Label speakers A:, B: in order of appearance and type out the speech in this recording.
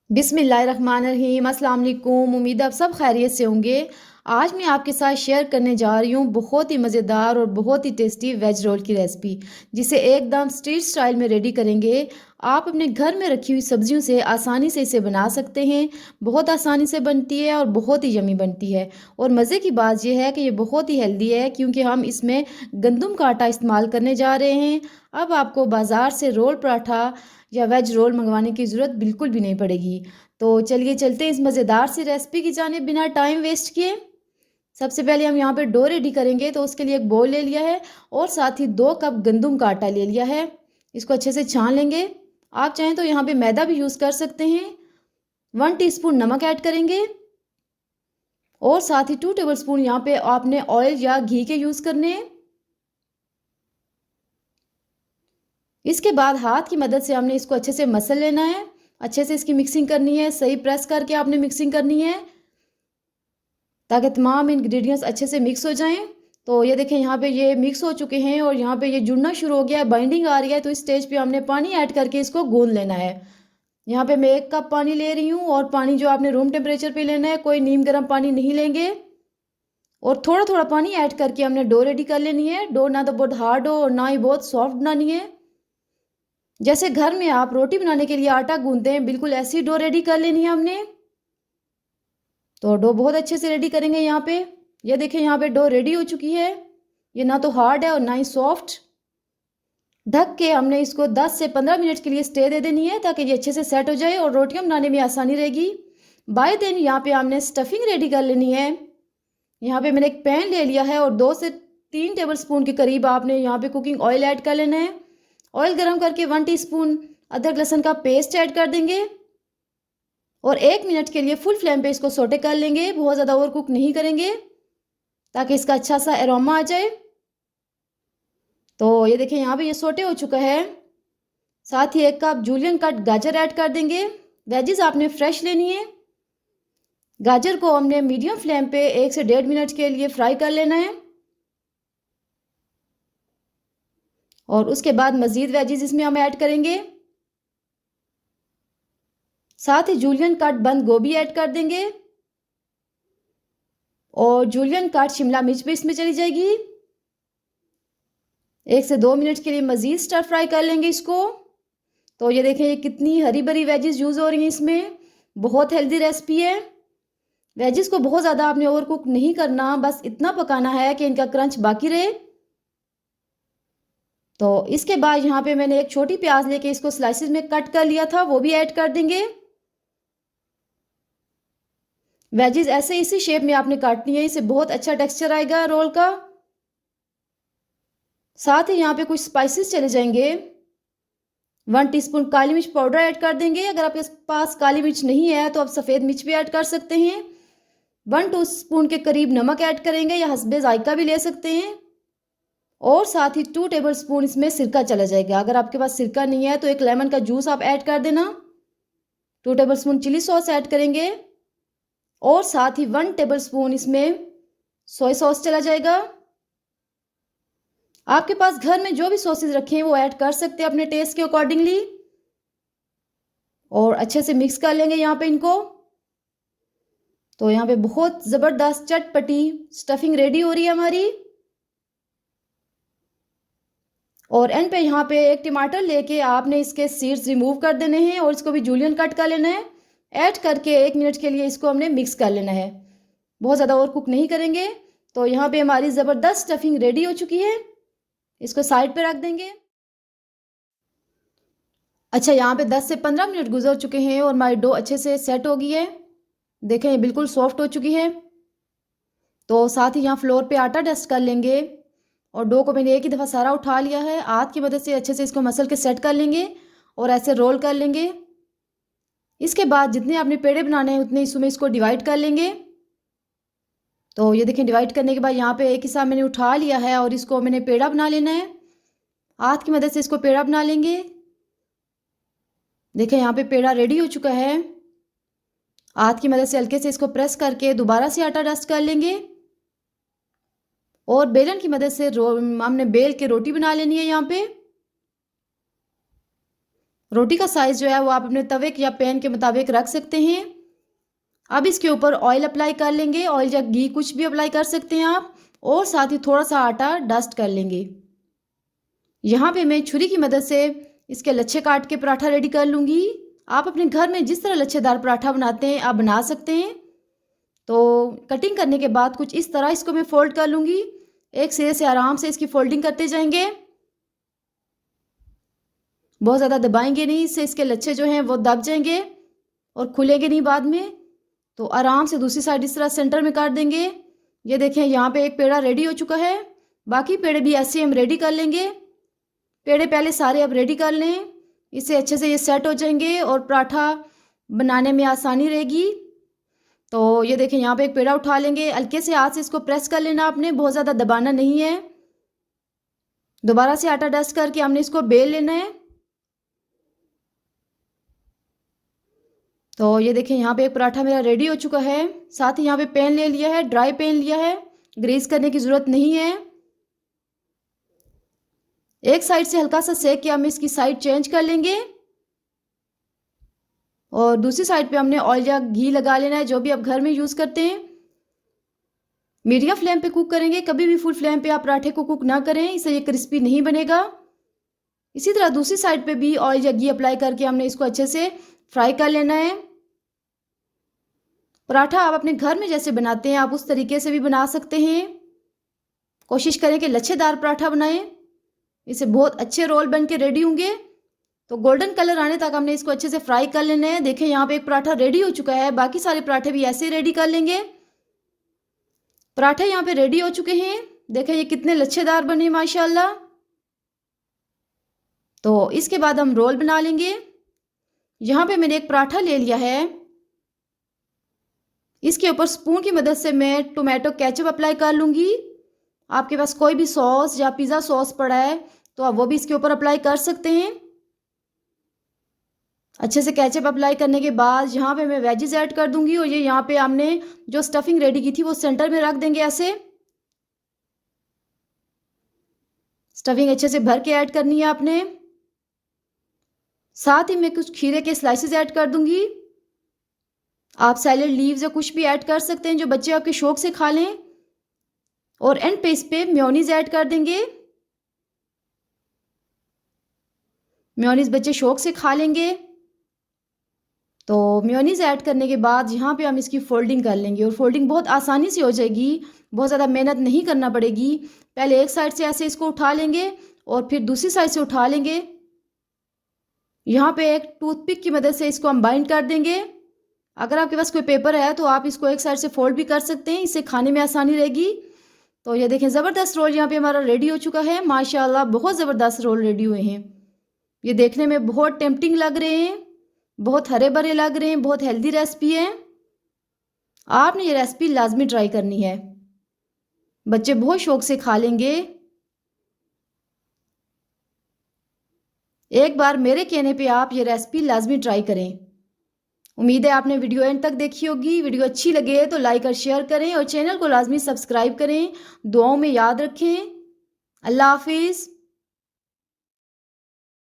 A: बिस्मिल्लाहिर्रहमानिर्रहीम। अस्सलाम वालेकुम। उम्मीद है आप सब खैरियत से होंगे। आज मैं आपके साथ शेयर करने जा रही हूँ बहुत ही मज़ेदार और बहुत ही टेस्टी वेज रोल की रेसिपी, जिसे एकदम स्ट्रीट स्टाइल में रेडी करेंगे। आप अपने घर में रखी हुई सब्जियों से आसानी से इसे बना सकते हैं। बहुत आसानी से बनती है और बहुत ही यमी बनती है। और मज़े की बात यह है कि ये बहुत ही हेल्दी है, क्योंकि हम इसमें गंदम का आटा इस्तेमाल करने जा रहे हैं। अब आपको बाज़ार से रोल पराठा या वेज रोल मंगवाने की ज़रूरत बिल्कुल भी नहीं पड़ेगी। तो चलिए चलते हैं इस मज़ेदार सी रेसिपी की जानिब बिना टाइम वेस्ट किए। सबसे पहले हम यहाँ पे डो रेडी करेंगे, तो उसके लिए एक बोल ले लिया है और साथ ही 2 कप गंदम का आटा ले लिया है। इसको अच्छे से छान लेंगे। आप चाहें तो यहाँ पे मैदा भी यूज़ कर सकते हैं। 1 टीस्पून नमक ऐड करेंगे और साथ ही 2 टेबल स्पून यहाँ पे आपने ऑयल या घी के यूज़ करने हैं। इसके बाद हाथ की मदद से हमने इसको अच्छे से मसल लेना है। अच्छे से इसकी मिक्सिंग करनी है, सही प्रेस करके आपने मिक्सिंग करनी है, ताकि तमाम इंग्रेडिएंट्स अच्छे से मिक्स हो जाएं। तो ये देखें, यहाँ पे ये मिक्स हो चुके हैं और यहाँ पे ये जुड़ना शुरू हो गया है, बाइंडिंग आ रही है। तो इस स्टेज पे हमने पानी ऐड करके इसको गूंद लेना है। यहाँ पे मैं 1 कप पानी ले रही हूँ और पानी जो आपने रूम टेम्परेचर पे लेना है, कोई नीम गर्म पानी नहीं लेंगे। और थोड़ा थोड़ा पानी ऐड करके हमने डो रेडी कर लेनी है। डो ना तो बहुत हार्ड हो और ना ही बहुत सॉफ्ट बनानी है। जैसे घर में आप रोटी बनाने के लिए आटा गूंदते हैं, बिल्कुल ऐसी डो रेडी कर लेनी है हमने। तो डो बहुत अच्छे से रेडी करेंगे यहाँ पे। ये देखें, यहाँ पे डो रेडी हो चुकी है। ये ना तो हार्ड है और ना ही सॉफ्ट। ढक के हमने इसको 10 से 15 मिनट के लिए स्टे दे देनी है, ताकि ये अच्छे से सेट हो जाए और रोटियां बनाने में आसानी रहेगी। बाय देन यहाँ पे हमने स्टफिंग रेडी कर लेनी है। यहाँ पे मैंने एक पैन ले लिया है और 2 से 3 टेबल स्पून के करीब आपने यहाँ पे कुकिंग ऑयल ऐड कर लेना है। ऑयल गर्म करके 1 टीस्पून अदरक लहसुन का पेस्ट ऐड कर देंगे और 1 मिनट के लिए फुल फ्लेम पे इसको सोटे कर लेंगे। बहुत ज़्यादा ओवर कुक नहीं करेंगे, ताकि इसका अच्छा सा एरोमा आ जाए। तो ये देखिए, यहाँ पे ये सोटे हो चुका है। साथ ही 1 कप जूलियन कट गाजर ऐड कर देंगे। वेजिस आपने फ्रेश लेनी है। गाजर को हमने मीडियम फ्लेम पे 1 से 1.5 मिनट के लिए फ्राई कर लेना है। और उसके बाद मज़ीद वेजिस इसमें हम ऐड करेंगे। साथ ही जूलियन कट बंद गोभी ऐड कर देंगे और जूलियन कट शिमला मिर्च भी इसमें चली जाएगी। 1 से 2 मिनट के लिए मज़ीद स्टर फ्राई कर लेंगे इसको। तो ये देखें, ये कितनी हरी भरी वेजिस यूज़ हो रही हैं इसमें। बहुत हेल्दी रेसिपी है। वेजिस को बहुत ज़्यादा आपने ओवर कुक नहीं करना, बस इतना पकाना है कि इनका क्रंच बाकी रहे। तो इसके बाद यहाँ पे मैंने एक छोटी प्याज लेके इसको स्लाइसिस में कट कर लिया था, वो भी ऐड कर देंगे। वेजिस ऐसे इसी शेप में आपने काटनी है, इससे बहुत अच्छा टेक्सचर आएगा रोल का। साथ ही यहाँ पे कुछ स्पाइसेस चले जाएंगे। 1 टीस्पून काली मिर्च पाउडर ऐड कर देंगे। अगर आपके पास काली मिर्च नहीं है तो आप सफ़ेद मिर्च भी ऐड कर सकते हैं। 1 टीस्पून के करीब नमक ऐड करेंगे, या हस्बे जायका भी ले सकते हैं। और साथ ही 2 टेबल स्पून इसमें सिरका चला जाएगा। अगर आपके पास सिरका नहीं है तो 1 लेमन का जूस आप ऐड कर देना। 2 tablespoon chilli sauce add करेंगे और साथ ही 1 टेबल स्पून इसमें सोया सॉस चला जाएगा। आपके पास घर में जो भी सॉसेज रखे हैं वो ऐड कर सकते हैं अपने टेस्ट के अकॉर्डिंगली। और अच्छे से मिक्स कर लेंगे यहाँ पे इनको। तो यहाँ पे बहुत ज़बरदस्त चटपटी स्टफिंग रेडी हो रही है हमारी। और एंड पे यहाँ पे 1 टमाटर लेके आपने इसके सीड्स रिमूव कर देने हैं और इसको भी जूलियन कट कर लेना है। ऐड करके 1 मिनट के लिए इसको हमने मिक्स कर लेना है। बहुत ज़्यादा और कुक नहीं करेंगे। तो यहाँ पे हमारी ज़बरदस्त स्टफिंग रेडी हो चुकी है। इसको साइड पे रख देंगे। अच्छा, यहाँ पे 10 से 15 मिनट गुजर चुके हैं और हमारी डो अच्छे से सेट हो गई है। देखें, ये बिल्कुल सॉफ्ट हो चुकी है। तो साथ ही यहाँ फ्लोर पे आटा डस्ट कर लेंगे और डो को मैंने एक ही दफ़ा सारा उठा लिया है। हाथ की मदद से अच्छे से इसको मसल के सेट कर लेंगे और ऐसे रोल कर लेंगे। इसके बाद जितने आपने पेड़े बनाने हैं उतने हिस्सों में इसको डिवाइड कर लेंगे। तो ये देखें, डिवाइड करने के बाद यहाँ पे एक हिस्सा मैंने उठा लिया है और इसको मैंने पेड़ा बना लेना है। हाथ की मदद से इसको पेड़ा बना लेंगे। देखें, यहाँ पे पेड़ा रेडी हो चुका है। हाथ की मदद से हल्के से इसको प्रेस करके दोबारा से आटा डस्ट कर लेंगे और बेलन की मदद से हमने बेल के रोटी बना लेनी है यहाँ पे। रोटी का साइज़ जो है वो आप अपने तवे या पैन के मुताबिक रख सकते हैं। अब इसके ऊपर ऑयल अप्लाई कर लेंगे, ऑयल या घी कुछ भी अप्लाई कर सकते हैं आप, और साथ ही थोड़ा सा आटा डस्ट कर लेंगे। यहाँ पे मैं छुरी की मदद से इसके लच्छे काट के पराठा रेडी कर लूँगी। आप अपने घर में जिस तरह लच्छेदार पराठा बनाते हैं आप बना सकते हैं। तो कटिंग करने के बाद कुछ इस तरह इसको मैं फोल्ड कर लूँगी। एक सिरे से आराम से इसकी फोल्डिंग करते जाएंगे, बहुत ज़्यादा दबाएंगे नहीं, इससे इसके लच्छे जो हैं वो दब जाएंगे और खुलेंगे नहीं बाद में। तो आराम से दूसरी साइड इस तरह सेंटर में काट देंगे। ये देखें यहाँ पे एक पेड़ा रेडी हो चुका है, बाकी पेड़े भी ऐसे हम रेडी कर लेंगे। पेड़े पहले सारे अब रेडी कर लें, इससे अच्छे से ये सेट हो जाएंगे और पराठा बनाने में आसानी रहेगी। तो ये देखें यहाँ पे एक पेड़ा उठा लेंगे, हल्के से हाथ से इसको प्रेस कर लेना आपने, बहुत ज़्यादा दबाना नहीं है। दोबारा से आटा डस्ट करके हमने इसको बेल लेना है। तो ये देखें यहाँ पे एक पराठा मेरा रेडी हो चुका है। साथ ही यहाँ पे पैन ले लिया है, ड्राई पैन लिया है, ग्रीस करने की ज़रूरत नहीं है। एक साइड से हल्का सा सेक के हम इसकी साइड चेंज कर लेंगे और दूसरी साइड पे हमने ऑयल या घी लगा लेना है, जो भी आप घर में यूज़ करते हैं। मीडियम फ्लेम पे कुक करेंगे, कभी भी फुल फ्लेम पे आप पराठे को कुक ना करें, इससे ये क्रिस्पी नहीं बनेगा। इसी तरह दूसरी साइड पे भी ऑयल या घी अप्लाई करके हमने इसको अच्छे से फ्राई कर लेना है। पराठा आप अपने घर में जैसे बनाते हैं आप उस तरीके से भी बना सकते हैं। कोशिश करें कि लच्छेदार पराठा बनाएं, इससे बहुत अच्छे रोल बन के रेडी होंगे। तो गोल्डन कलर आने तक हमने इसको अच्छे से फ्राई कर लेना है। देखें यहाँ पे एक पराठा रेडी हो चुका है, बाकी सारे पराठे भी ऐसे ही रेडी कर लेंगे। पराठे यहाँ पे रेडी हो चुके हैं, देखें ये कितने लच्छेदार बने माशाल्लाह। तो इसके बाद हम रोल बना लेंगे। यहाँ पे मैंने एक पराठा ले लिया है, इसके ऊपर स्पून की मदद से मैं टोमेटो केचप अप्लाई कर लूँगी। आपके पास कोई भी सॉस या पिज़्ज़ा सॉस पड़ा है तो आप वो भी इसके ऊपर अप्लाई कर सकते हैं। अच्छे से केचप अप्लाई करने के बाद यहाँ पे मैं वेजिस ऐड कर दूंगी और ये यहाँ पे हमने जो स्टफिंग रेडी की थी वो सेंटर में रख देंगे। ऐसे स्टफिंग अच्छे से भर के ऐड करनी है आपने। साथ ही मैं कुछ खीरे के स्लाइसेस ऐड कर दूंगी। आप सैलेड लीव्स या कुछ भी ऐड कर सकते हैं जो बच्चे आपके शौक से खा लें। और एंड पे इस पे मेयोनीज ऐड कर देंगे, मेयोनीज बच्चे शौक से खा लेंगे। तो मेयोनीज ऐड करने के बाद यहाँ पे हम इसकी फोल्डिंग कर लेंगे और फोल्डिंग बहुत आसानी से हो जाएगी, बहुत ज़्यादा मेहनत नहीं करना पड़ेगी। पहले एक साइड से ऐसे इसको उठा लेंगे और फिर दूसरी साइड से उठा लेंगे। यहाँ पे एक टूथपिक की मदद से इसको हम बाइंड कर देंगे। अगर आपके पास कोई पेपर है तो आप इसको एक साइड से फोल्ड भी कर सकते हैं, इससे खाने में आसानी रहेगी। तो ये देखें ज़बरदस्त रोल यहाँ पे हमारा रेडी हो चुका है माशाल्लाह, बहुत ज़बरदस्त रोल रेडी हुए हैं। ये देखने में बहुत टेम्पटिंग लग रहे हैं, बहुत हरे भरे लग रहे हैं, बहुत हेल्दी रेसिपी है। आपने ये रेसिपी लाजमी ट्राई करनी है, बच्चे बहुत शौक से खा लेंगे। एक बार मेरे कहने पे आप ये रेसिपी लाजमी ट्राई करें। उम्मीद है आपने वीडियो एंड तक देखी होगी। वीडियो अच्छी लगे तो लाइक और शेयर करें और चैनल को लाजमी सब्सक्राइब करें। दुआओं में याद रखें। अल्लाह हाफिज़।